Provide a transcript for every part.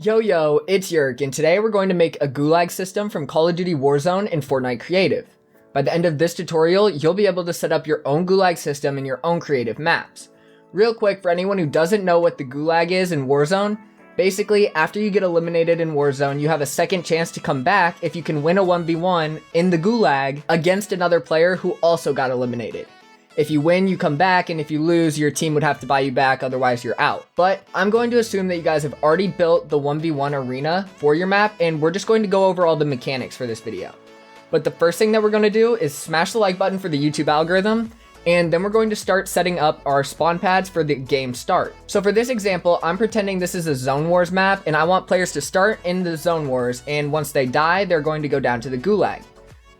Yo, it's Yerk, and today we're going to make a Gulag system from Call of Duty Warzone in Fortnite Creative. By the end of this tutorial, you'll be able to set up your own Gulag system in your own creative maps. Real quick, for anyone who doesn't know what the Gulag is in Warzone, basically, after you get eliminated in Warzone, you have a second chance to come back if you can win a 1v1 in the Gulag against another player who also got eliminated. If you win, you come back, and if you lose, your team would have to buy you back, otherwise you're out. But I'm going to assume that you guys have already built the 1v1 arena for your map, and we're just going to go over all the mechanics for this video. But the first thing that we're going to do is smash the like button for the YouTube algorithm, and then we're going to start setting up our spawn pads for the game start. So for this example, I'm pretending this is a Zone Wars map, and I want players to start in the Zone Wars, and once they die, they're going to go down to the Gulag.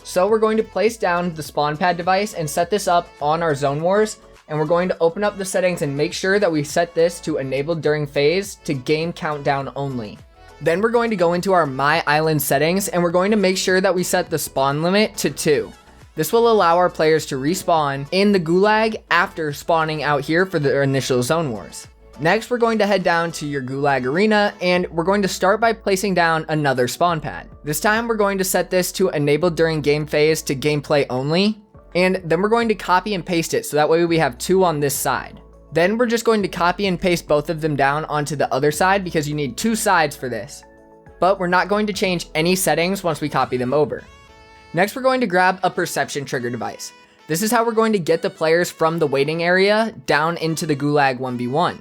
So we're going to place down the spawn pad device and set this up on our Zone Wars, and we're going to open up the settings and make sure that we set this to enabled during phase to game countdown only. Then we're going to go into our My Island settings, and we're going to make sure that we set the spawn limit to 2. This will allow our players to respawn in the Gulag after spawning out here for their initial Zone Wars. Next, we're going to head down to your Gulag arena, and we're going to start by placing down another spawn pad. This time, we're going to set this to enabled during game phase to gameplay only, and then we're going to copy and paste it so that way we have 2 on this side. Then we're just going to copy and paste both of them down onto the other side because you need 2 sides for this. But we're not going to change any settings once we copy them over. Next, we're going to grab a perception trigger device. This is how we're going to get the players from the waiting area down into the Gulag 1v1.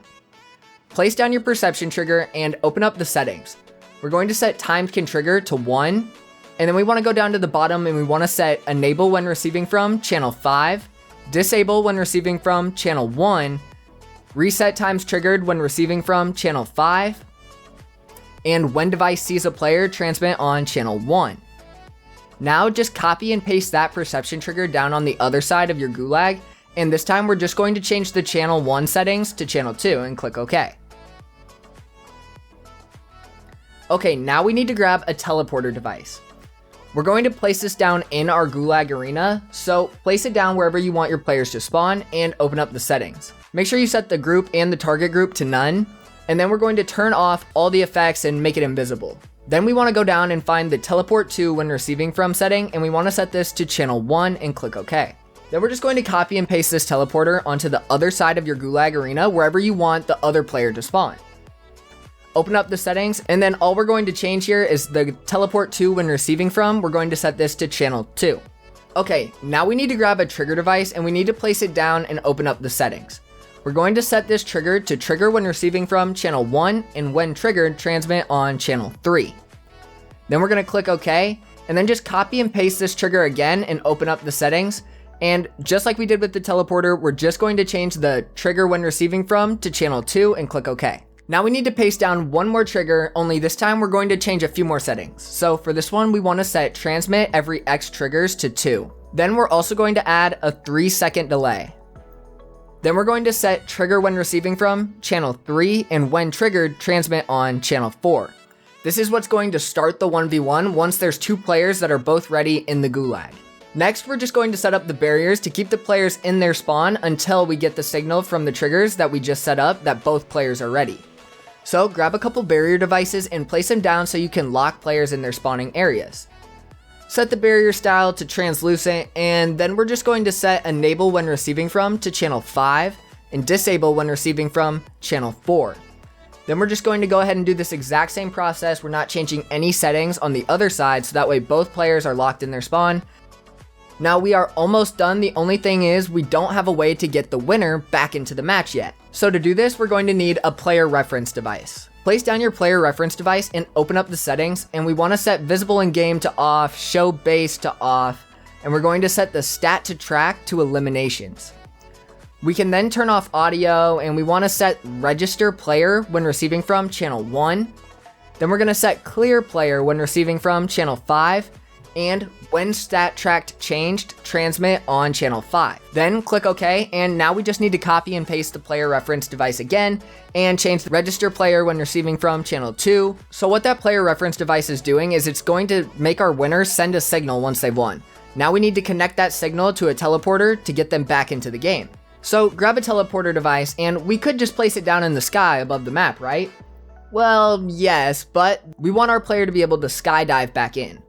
Place down your perception trigger and open up the settings. We're going to set timed can trigger to 1, and then we want to go down to the bottom and we want to set enable when receiving from channel 5, disable when receiving from channel 1, reset times triggered when receiving from channel 5, and when device sees a player, transmit on channel 1. Now just copy and paste that perception trigger down on the other side of your Gulag, and this time we're just going to change the channel 1 settings to channel 2 and click OK. Okay, now we need to grab a teleporter device. We're going to place this down in our Gulag arena, so place it down wherever you want your players to spawn and open up the settings. Make sure you set the group and the target group to none, and then we're going to turn off all the effects and make it invisible. Then we want to go down and find the teleport to when receiving from setting, and we want to set this to channel 1 and click OK. Then we're just going to copy and paste this teleporter onto the other side of your Gulag arena wherever you want the other player to spawn. Open up the settings, and then all we're going to change here is the teleport to when receiving from. We're going to set this to channel 2. Okay, now we need to grab a trigger device and we need to place it down and open up the settings. We're going to set this trigger to trigger when receiving from channel 1 and when triggered transmit on channel 3. Then we're going to click OK, and then just copy and paste this trigger again and open up the settings. And just like we did with the teleporter, we're just going to change the trigger when receiving from to channel 2 and click OK. Now we need to paste down one more trigger, only this time we're going to change a few more settings. So for this one, we want to set transmit every X triggers to 2. Then we're also going to add a 3-second delay. Then we're going to set trigger when receiving from channel 3 and when triggered transmit on channel 4. This is what's going to start the 1v1 once there's 2 players that are both ready in the Gulag. Next, we're just going to set up the barriers to keep the players in their spawn until we get the signal from the triggers that we just set up that both players are ready. So grab a couple barrier devices and place them down so you can lock players in their spawning areas. Set the barrier style to translucent, and then we're just going to set enable when receiving from to channel 5 and disable when receiving from channel 4. Then we're just going to go ahead and do this exact same process. We're not changing any settings on the other side, so that way both players are locked in their spawn. Now we are almost done. The only thing is we don't have a way to get the winner back into the match yet. So to do this, we're going to need a player reference device. Place down your player reference device and open up the settings, and we want to set visible in game to off, show base to off, and we're going to set the stat to track to eliminations. We can then turn off audio, and we want to set register player when receiving from channel 1. Then we're going to set clear player when receiving from channel 5. And when stat tracked changed, transmit on channel 5. Then click OK, and now we just need to copy and paste the player reference device again and change the register player when receiving from channel 2. So what that player reference device is doing is it's going to make our winners send a signal once they've won. Now we need to connect that signal to a teleporter to get them back into the game. So grab a teleporter device, and we could just place it down in the sky above the map, right? Well, yes, but we want our player to be able to skydive back in.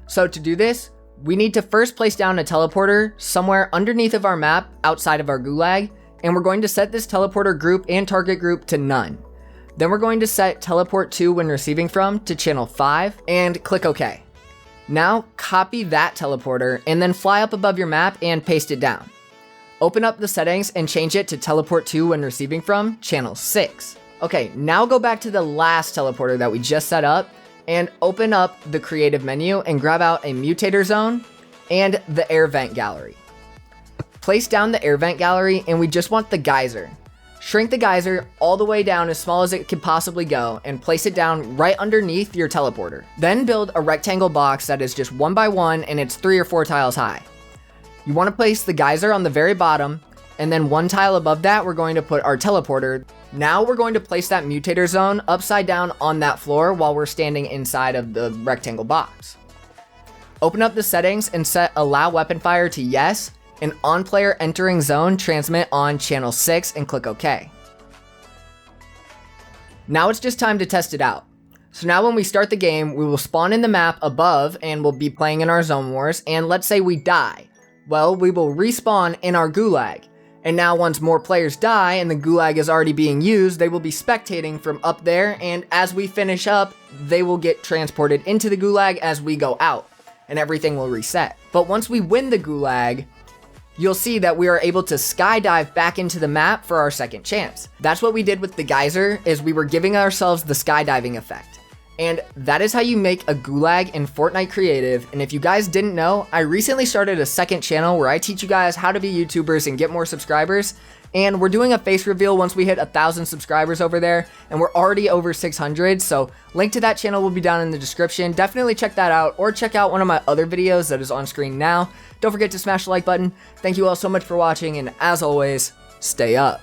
So to do this, we need to first place down a teleporter somewhere underneath of our map outside of our gulag, and we're going to set this teleporter group and target group to none. Then we're going to set teleport to when receiving from to channel 5 and click OK. Now copy that teleporter and then fly up above your map and paste it down. Open up the settings and change it to teleport to when receiving from channel 6. Okay, now go back to the last teleporter that we just set up and open up the creative menu and grab out a mutator zone and the air vent gallery. Place down the air vent gallery and we just want the geyser. Shrink the geyser all the way down as small as it can possibly go and place it down right underneath your teleporter. Then build a rectangle box that is just 1 by 1 and it's 3 or 4 tiles high. You want to place the geyser on the very bottom, and then 1 tile above that we're going to put our teleporter. Now we're going to place that mutator zone upside down on that floor while we're standing inside of the rectangle box. Open up the settings and set allow weapon fire to yes, and on player entering zone transmit on channel 6 and click OK. Now it's just time to test it out. So now when we start the game, we will spawn in the map above and we'll be playing in our zone wars, and let's say we die. Well, we will respawn in our gulag. And now once more players die and the gulag is already being used, they will be spectating from up there, and as we finish up, they will get transported into the gulag as we go out, and everything will reset. But once we win the gulag, you'll see that we are able to skydive back into the map for our second chance. That's what we did with the geyser, is we were giving ourselves the skydiving effect. And that is how you make a gulag in Fortnite Creative. And if you guys didn't know, I recently started a second channel where I teach you guys how to be YouTubers and get more subscribers. And we're doing a face reveal once we hit 1,000 subscribers over there, and we're already over 600. So link to that channel will be down in the description. Definitely check that out, or check out one of my other videos that is on screen now. Don't forget to smash the like button. Thank you all so much for watching, and as always, stay up.